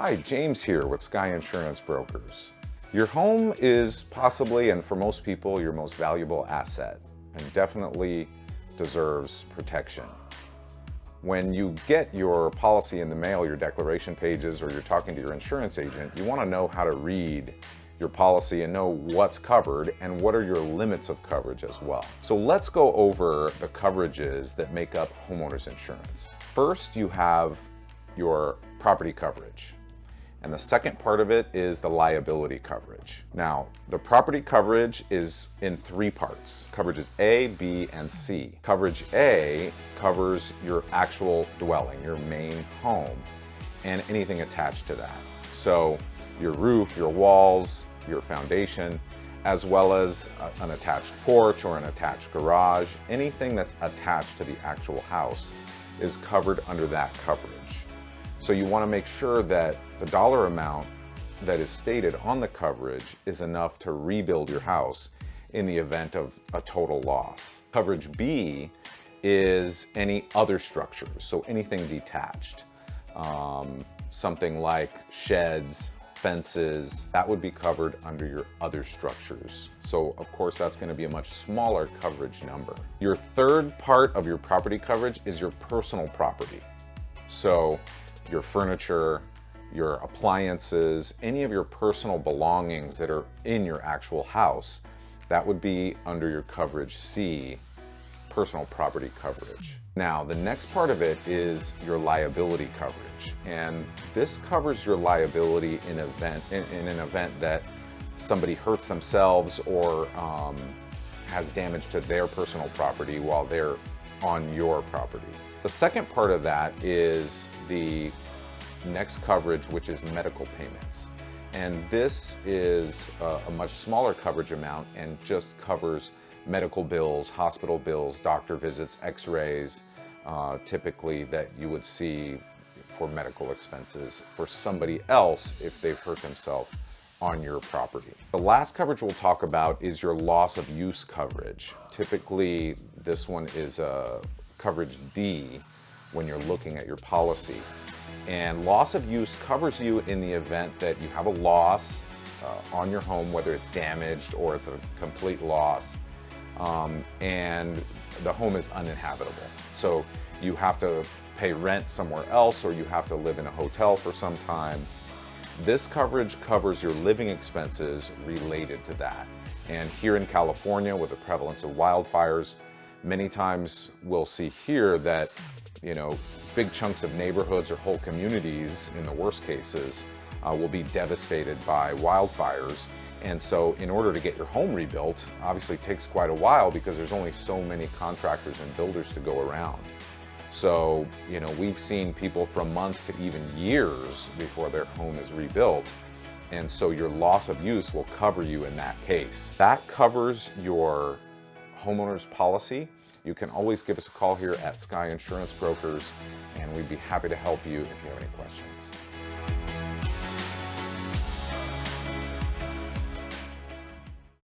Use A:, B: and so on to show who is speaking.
A: Hi, James here with Sky Insurance Brokers. Your home is possibly, and for most people, your most valuable asset and definitely deserves protection. When you get your policy in the mail, your declaration pages, or you're talking to your insurance agent, you want to know how to read your policy and know what's covered and what are your limits of coverage as well. So let's go over the coverages that make up homeowners insurance. First, you have your property coverage. And the second part of it is the liability coverage. Now, the property coverage is in three parts. Coverages A, B, and C. Coverage A covers your actual dwelling, your main home, and anything attached to that. So your roof, your walls, your foundation, as well as an attached porch or an attached garage, anything that's attached to the actual house is covered under that coverage. So you want to make sure that the dollar amount that is stated on the coverage is enough to rebuild your house in the event of a total loss. Coverage B is any other structures, so anything detached. Something like sheds, fences, that would be covered under your other structures. So of course that's going to be a much smaller coverage number. Your third part of your property coverage is your personal property. So your furniture, your appliances, any of your personal belongings that are in your actual house, that would be under your coverage C, personal property coverage. Now, the next part of it is your liability coverage. And this covers your liability in an event that somebody hurts themselves or has damage to their personal property while they're on your property. The second part of that is the next coverage, which is medical payments. And this is a much smaller coverage amount and just covers medical bills, hospital bills, doctor visits, x-rays, typically that you would see for medical expenses for somebody else if they've hurt themselves on your property. The last coverage we'll talk about is your loss of use coverage. Typically, this one is coverage D when you're looking at your policy. And loss of use covers you in the event that you have a loss on your home, whether it's damaged or it's a complete loss, and the home is uninhabitable. So you have to pay rent somewhere else or you have to live in a hotel for some time. This coverage covers your living expenses related to that. And here in California, with the prevalence of wildfires, many times we'll see here that, big chunks of neighborhoods or whole communities, in the worst cases, will be devastated by wildfires. And so in order to get your home rebuilt, obviously it takes quite a while because there's only so many contractors and builders to go around. So, we've seen people from months to even years before their home is rebuilt. And so your loss of use will cover you in that case. That covers your homeowner's policy. You can always give us a call here at Sky Insurance Brokers, and we'd be happy to help you if you have any questions.